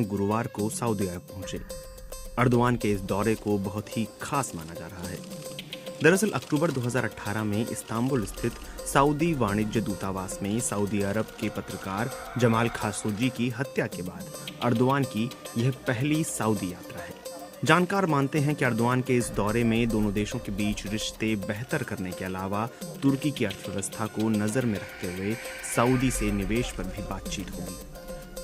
गुरुवार को सऊदी अरब पहुंचे। अर्दवान के इस दौरे को बहुत ही खास माना जा रहा है। दरअसल अक्टूबर 2018 में इस्तांबुल स्थित सऊदी वाणिज्य दूतावास में सऊदी अरब के पत्रकार जमाल खाशोगी की हत्या के बाद अर्दवान की यह पहली सऊदी यात्रा है। जानकार मानते हैं कि अर्दवान के इस दौरे में दोनों देशों के बीच रिश्ते बेहतर करने के अलावा तुर्की की अर्थव्यवस्था को नजर में रखते हुए सऊदी से निवेश पर भी बातचीत होगी।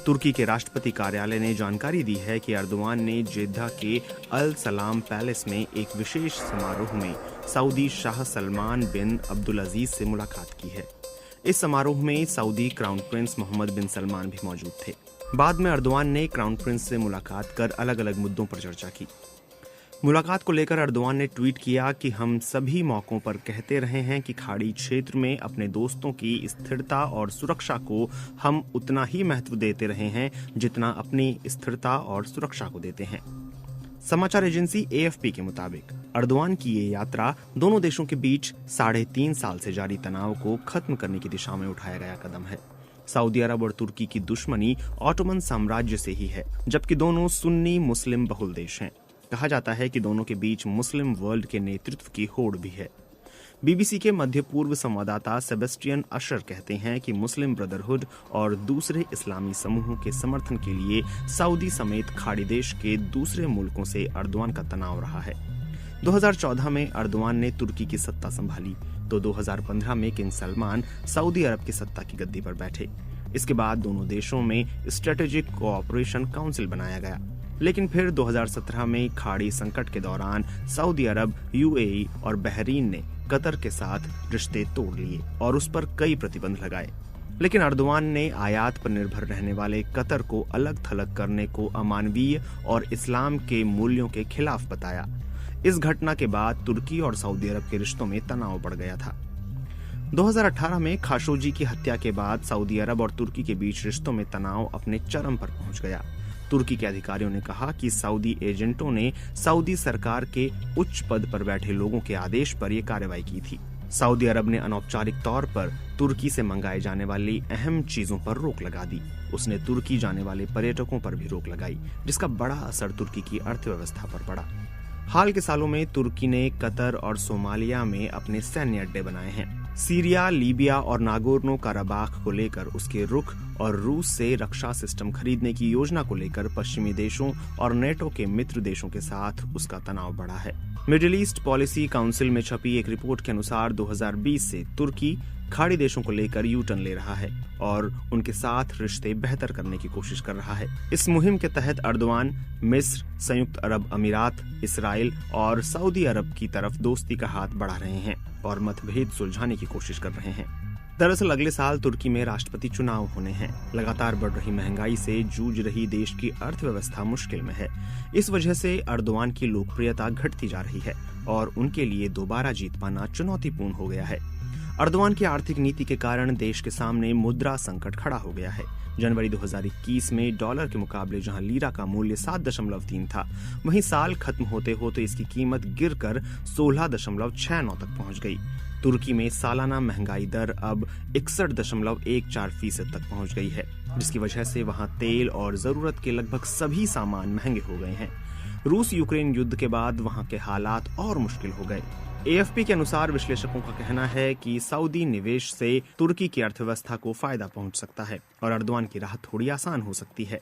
तुर्की के राष्ट्रपति कार्यालय ने जानकारी दी है कि अर्दवान ने जेद्दा के अल सलाम पैलेस में एक विशेष समारोह में सऊदी शाह सलमान बिन अब्दुल अजीज से मुलाकात की है। इस समारोह में सऊदी क्राउन प्रिंस मोहम्मद बिन सलमान भी मौजूद थे। बाद में अर्दवान ने क्राउन प्रिंस से मुलाकात कर अलग अलग मुद्दों पर चर्चा की। मुलाकात को लेकर अर्दवान ने ट्वीट किया कि हम सभी मौकों पर कहते रहे हैं कि खाड़ी क्षेत्र में अपने दोस्तों की स्थिरता और सुरक्षा को हम उतना ही महत्व देते रहे हैं जितना अपनी स्थिरता और सुरक्षा को देते हैं। समाचार एजेंसी AFP के मुताबिक अर्दवान की ये यात्रा दोनों देशों के बीच 3.5 साल से जारी तनाव को खत्म करने की दिशा में उठाया गया कदम है। सऊदी अरब और तुर्की की दुश्मनी ऑटोमन साम्राज्य से ही है, जबकि दोनों सुन्नी मुस्लिम बहुल देश हैं। कहा जाता है कि दोनों के बीच मुस्लिम वर्ल्ड के नेतृत्व की होड़ भी है। BBC के मध्य पूर्व संवाददाता सेबेस्टियन अशर कहते हैं कि मुस्लिम ब्रदरहुड और दूसरे इस्लामी समूहों के समर्थन के लिए सऊदी समेत खाड़ी देश के दूसरे मुल्कों से अर्दवान का तनाव रहा है। 2014 में अर्दवान ने तुर्की की सत्ता संभाली तो 2015 में किंग सलमान सऊदी अरब की सत्ता की गद्दी पर बैठे। इसके बाद दोनों देशों में स्ट्रेटेजिक कोऑपरेशन काउंसिल बनाया गया, लेकिन फिर 2017 में खाड़ी संकट के दौरान सऊदी अरब, UAE और बहरीन ने कतर के साथ रिश्ते तोड़ लिए और उस पर कई प्रतिबंध लगाए। लेकिन अर्दवान ने आयात पर निर्भर रहने वाले कतर को अलग थलग करने को अमानवीय और इस्लाम के मूल्यों के खिलाफ बताया। इस घटना के बाद तुर्की और सऊदी अरब के रिश्तों में तनाव बढ़ गया था। 2018 में खाशोगी की हत्या के बाद सऊदी अरब और तुर्की के बीच रिश्तों में तनाव अपने चरम पर पहुंच गया। तुर्की के अधिकारियों ने कहा कि सऊदी एजेंटों ने सऊदी सरकार के उच्च पद पर बैठे लोगों के आदेश पर यह कार्रवाई की थी। सऊदी अरब ने अनौपचारिक तौर पर तुर्की से मंगाए जाने वाली अहम चीजों पर रोक लगा दी। उसने तुर्की जाने वाले पर्यटकों पर भी रोक लगाई, जिसका बड़ा असर तुर्की की अर्थव्यवस्था पर पड़ा। हाल के सालों में तुर्की ने कतर और सोमालिया में अपने सैन्य अड्डे बनाए हैं। सीरिया, लीबिया और नागोर्नो काराबाख को लेकर उसके रुख और रूस से रक्षा सिस्टम खरीदने की योजना को लेकर पश्चिमी देशों और नेटो के मित्र देशों के साथ उसका तनाव बढ़ा है। मिडिल ईस्ट पॉलिसी काउंसिल में छपी एक रिपोर्ट के अनुसार 2020 से तुर्की खाड़ी देशों को लेकर यू-टर्न ले रहा है और उनके साथ रिश्ते बेहतर करने की कोशिश कर रहा है। इस मुहिम के तहत अर्दवान मिस्र, संयुक्त अरब अमीरात, इसराइल और सऊदी अरब की तरफ दोस्ती का हाथ बढ़ा रहे हैं और मतभेद सुलझाने की कोशिश कर रहे हैं। दरअसल अगले साल तुर्की में राष्ट्रपति चुनाव होने हैं। लगातार बढ़ रही महंगाई से जूझ रही देश की अर्थव्यवस्था मुश्किल में है। इस वजह से अर्दवान की लोकप्रियता घटती जा रही है और उनके लिए दोबारा जीत पाना चुनौतीपूर्ण हो गया है। अर्दवान की आर्थिक नीति के कारण देश के सामने मुद्रा संकट खड़ा हो गया है। जनवरी 2021 में डॉलर के मुकाबले जहां लीरा का मूल्य 7.3 था, वहीं साल खत्म होते होते इसकी कीमत गिरकर 16.69 तक पहुंच गई। तुर्की में सालाना महंगाई दर अब 61.14% तक पहुंच गई है, जिसकी वजह से वहां तेल और जरूरत के लगभग सभी सामान महंगे हो गए हैं। रूस यूक्रेन युद्ध के बाद वहां के हालात और मुश्किल हो गए। AFP के अनुसार विश्लेषकों का कहना है कि सऊदी निवेश से तुर्की की अर्थव्यवस्था को फायदा पहुंच सकता है और अर्दवान की राह थोड़ी आसान हो सकती है।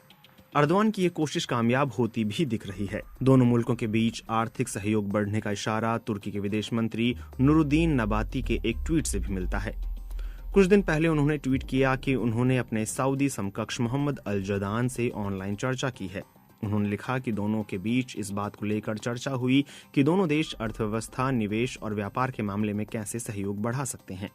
अर्दवान की ये कोशिश कामयाब होती भी दिख रही है। दोनों मुल्कों के बीच आर्थिक सहयोग बढ़ने का इशारा तुर्की के विदेश मंत्री नुरुद्दीन नबाती के एक ट्वीट से भी मिलता है। कुछ दिन पहले उन्होंने ट्वीट किया कि उन्होंने अपने सऊदी समकक्ष मोहम्मद अल जदान से ऑनलाइन चर्चा की है। उन्होंने लिखा कि दोनों के बीच इस बात को लेकर चर्चा हुई कि दोनों देश अर्थव्यवस्था, निवेश और व्यापार के मामले में कैसे सहयोग बढ़ा सकते हैं।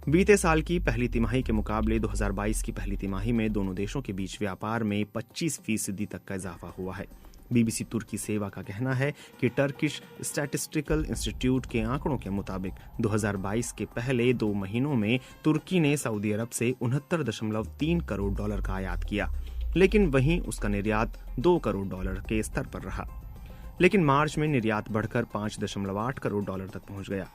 बीते साल की पहली तिमाही के मुकाबले 2022 की पहली तिमाही में दोनों देशों के बीच व्यापार में 25% तक का इजाफा हुआ है। BBC तुर्की सेवा का कहना है कि टर्किश स्टैटिस्टिकल इंस्टीट्यूट के आंकड़ों के मुताबिक 2022 के पहले 2 महीनों में तुर्की ने सऊदी अरब से 69.3 करोड़ डॉलर का आयात किया, लेकिन वहीं उसका निर्यात 2 करोड़ डॉलर के स्तर पर रहा। लेकिन मार्च में निर्यात बढ़कर 5.8 करोड़ डॉलर तक पहुंच गया।